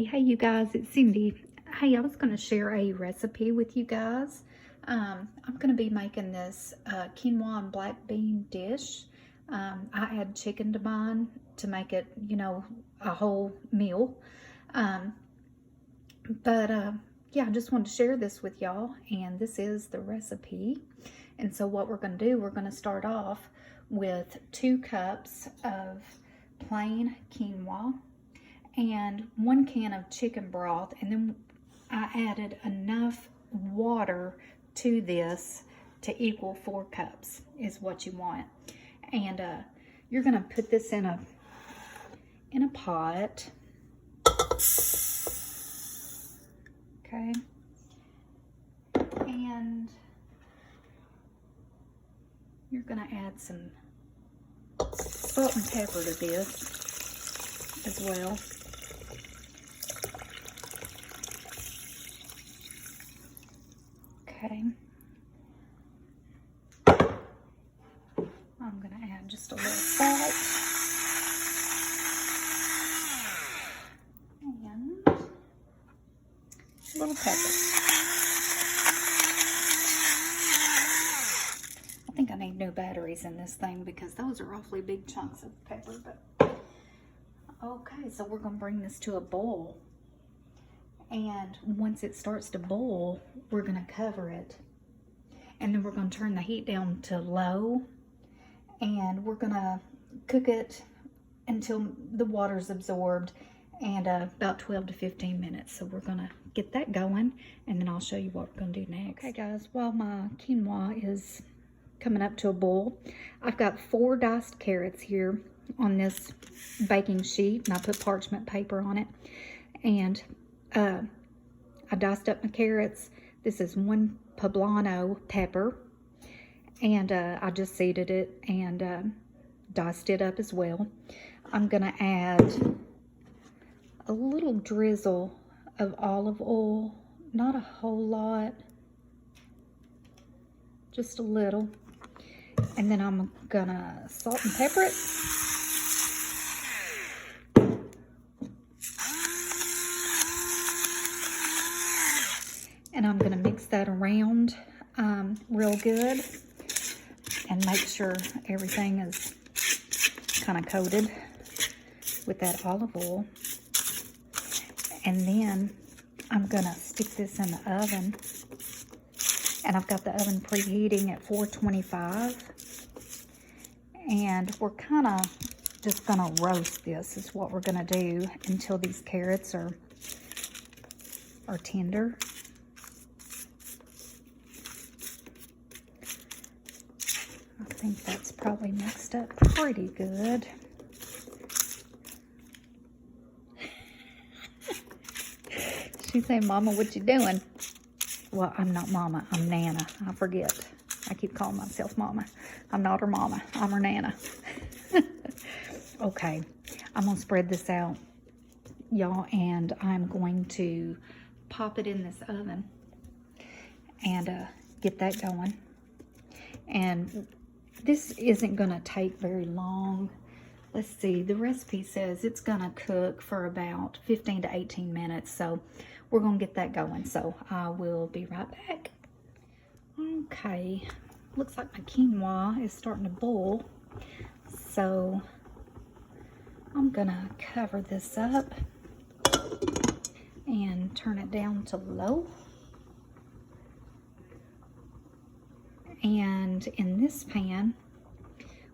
Hey, you guys, it's Cindy. Hey, I was going to share a recipe with you guys. I'm going to be making this quinoa and black bean dish. I add chicken to mine to make it, a whole meal. Um, yeah, I just wanted to share this with y'all, and this is the recipe. And so what we're going to do, we're going to start off with 2 cups of plain quinoa and 1 can of chicken broth, and then I added enough water to this to equal 4 cups is what you want. And you're gonna put this in a pot. Okay, and you're gonna add some salt and pepper to this as well. Okay, I'm going to add just a little salt and a little pepper. I think I need new batteries in this thing because those are awfully big chunks of pepper. But okay, so we're going to bring this to a boil. And once it starts to boil, we're going to cover it. And then we're going to turn the heat down to low. And we're going to cook it until the water's absorbed, and about 12 to 15 minutes. So we're going to get that going, and then I'll show you what we're going to do next. Okay, guys, while my quinoa is coming up to a boil, I've got 4 diced carrots here on this baking sheet, and I put parchment paper on it. And I diced up my carrots. This is 1 poblano pepper, and I just seeded it and diced it up as well. I'm gonna add a little drizzle of olive oil, not a whole lot, just a little, and then I'm gonna salt and pepper it. And I'm going to mix that around real good and make sure everything is kind of coated with that olive oil. And then I'm going to stick this in the oven. And I've got the oven preheating at 425. And we're kind of just going to roast this is what we're going to do until these carrots are tender. I think that's probably mixed up pretty good. She said, "Mama, what you doing?" Well, I'm not Mama, I'm Nana. I forget. I keep calling myself Mama. I'm not her Mama, I'm her Nana. Okay, I'm gonna spread this out, y'all, and I'm going to pop it in this oven and get that going. And this isn't going to take very long. Let's see, the recipe says it's going to cook for about 15 to 18 minutes. So we're going to get that going. So I will be right back. Okay, looks like my quinoa is starting to boil. So I'm going to cover this up and turn it down to low. And in this pan,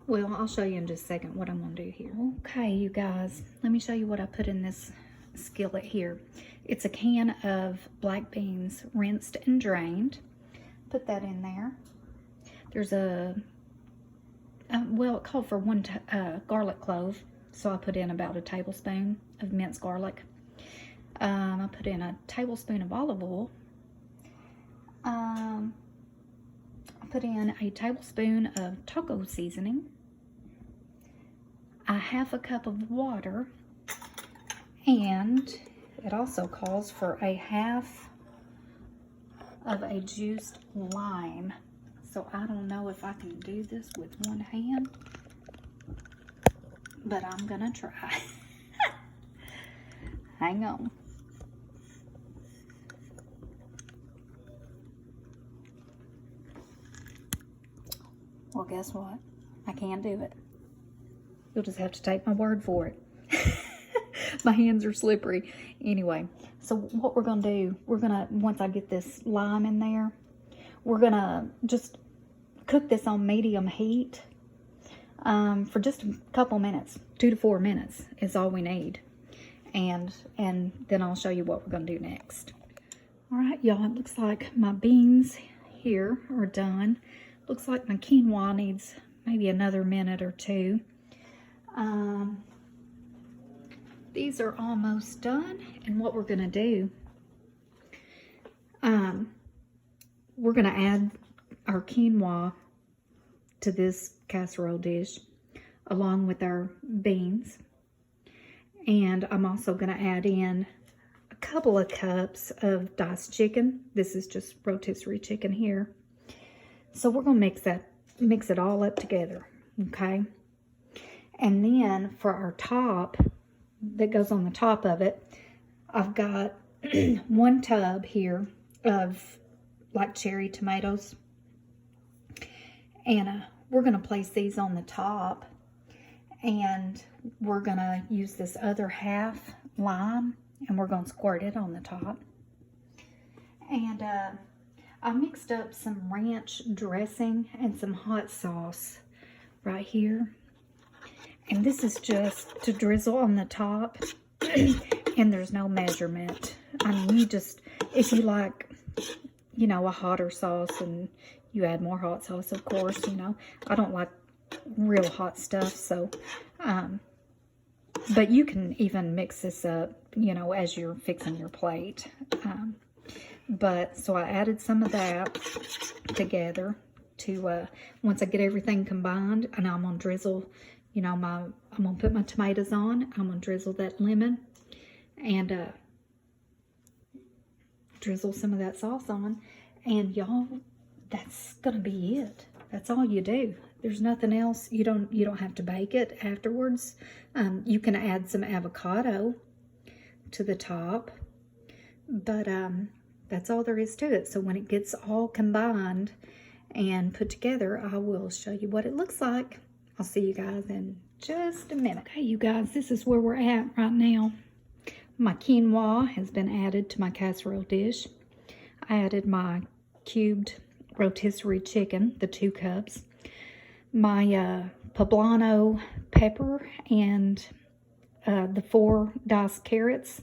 well, I'll show you in just a second what I'm going to do here. Okay, you guys, let me show you what I put in this skillet here. It's a can of black beans, rinsed and drained. Put that in there. There's well, it called for 1 garlic clove, so I put in about a tablespoon of minced garlic. I put in a tablespoon of olive oil. Put in a tablespoon of taco seasoning, a ½ cup of water, and it also calls for a ½ of a juiced lime. So I don't know if I can do this with one hand, but I'm gonna try. Hang on. Well, guess what? I can do it. You'll just have to take my word for it. My hands are slippery. Anyway, so what we're going to do, once I get this lime in there, we're going to just cook this on medium heat for just a couple minutes. 2 to 4 minutes is all we need. And then I'll show you what we're going to do next. All right, y'all, it looks like my beans here are done. Looks like my quinoa needs maybe another minute or two. These are almost done, and what we're going to do, we're going to add our quinoa to this casserole dish along with our beans. And I'm also going to add in a couple of cups of diced chicken. This is just rotisserie chicken here. So we're going to mix it all up together, okay? And then for our top that goes on the top of it, I've got 1 tub here of like cherry tomatoes. And we're going to place these on the top. And we're going to use this other half lime, and we're going to squirt it on the top. And I mixed up some ranch dressing and some hot sauce right here. And this is just to drizzle on the top, and there's no measurement. I mean, you just, if you like, you know, a hotter sauce, and you add more hot sauce, of course, you know. I don't like real hot stuff, so, but you can even mix this up, you know, as you're fixing your plate. So I added some of that together to, once I get everything combined, and I'm going to drizzle, you know, I'm going to put my tomatoes on. I'm going to drizzle that lemon and drizzle some of that sauce on. And y'all, that's going to be it. That's all you do. There's nothing else. You don't have to bake it afterwards. You can add some avocado to the top. But that's all there is to it. So when it gets all combined and put together, I will show you what it looks like. I'll see you guys in just a minute. Okay, you guys, this is where we're at right now. My quinoa has been added to my casserole dish. I added my cubed rotisserie chicken, the 2 cups. My poblano pepper and the 4 diced carrots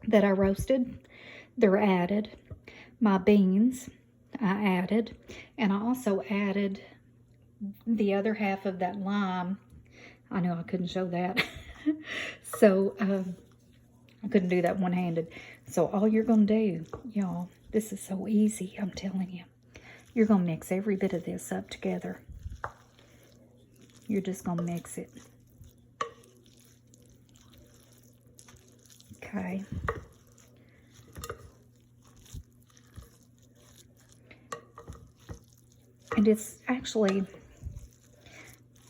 that I roasted, they're added. My beans I added, and I also added the other half of that lime. I know I couldn't show that. So I couldn't do that one-handed. So all you're going to do, y'all, this is so easy, I'm telling you. You're going to mix every bit of this up together. You're just going to mix it. Okay. And it's actually,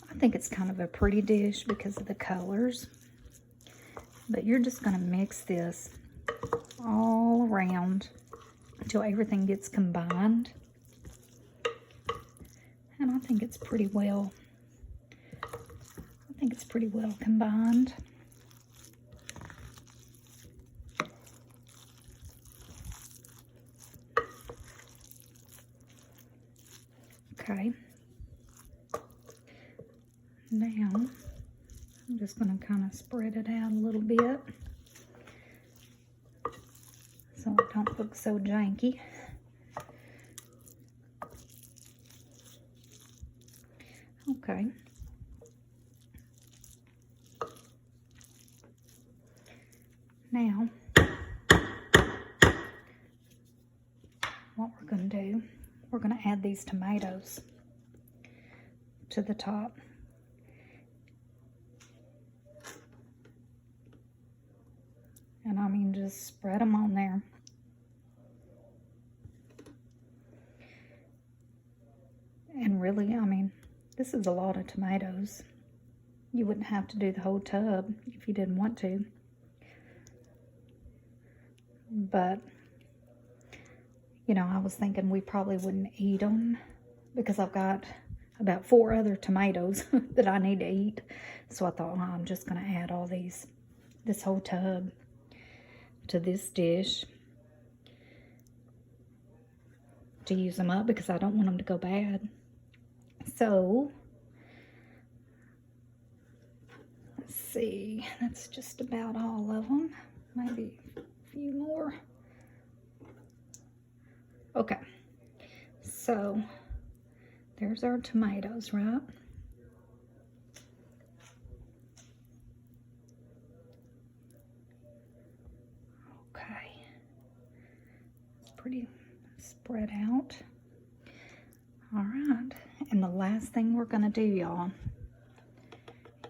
I think it's kind of a pretty dish because of the colors. But you're just going to mix this all around until everything gets combined. And I think it's pretty well, combined. Okay. Now, I'm just going to kind of spread it out a little bit so it don't look so janky. Okay. Now, what we're going to do, we're going to add these tomatoes to the top. And I mean, just spread them on there. And really, I mean, this is a lot of tomatoes. You wouldn't have to do the whole tub if you didn't want to. But, you know, I was thinking we probably wouldn't eat them because I've got about 4 other tomatoes that I need to eat. So I thought, I'm just going to add all this whole tub to this dish to use them up because I don't want them to go bad. So, let's see, that's just about all of them. Maybe a few more. Okay, so there's our tomatoes, right? Okay, it's pretty spread out. All right, and the last thing we're gonna do, y'all,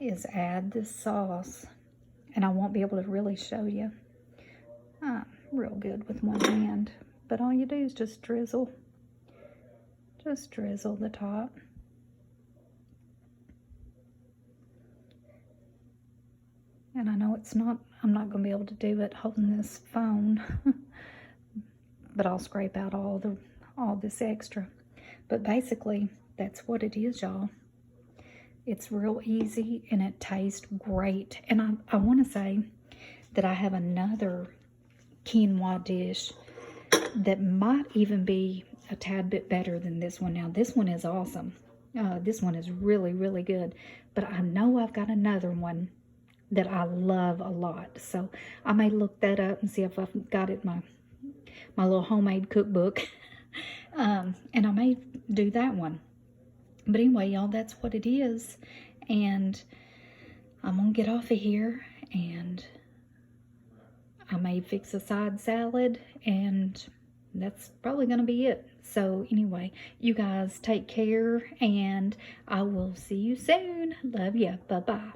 is add this sauce. And I won't be able to really show you. I'm real good with one hand. But all you do is just drizzle. Just drizzle the top. And I know I'm not going to be able to do it holding this phone. But I'll scrape out all this extra. But basically, that's what it is, y'all. It's real easy and it tastes great. And I want to say that I have another quinoa dish that might even be a tad bit better than this one. Now, this one is awesome. This one is really, really good. But I know I've got another one that I love a lot. So I may look that up and see if I've got it in my little homemade cookbook. And I may do that one. But anyway, y'all, that's what it is. And I'm going to get off of here. And I may fix a side salad. And that's probably going to be it. So anyway, you guys take care. And I will see you soon. Love ya. Bye-bye.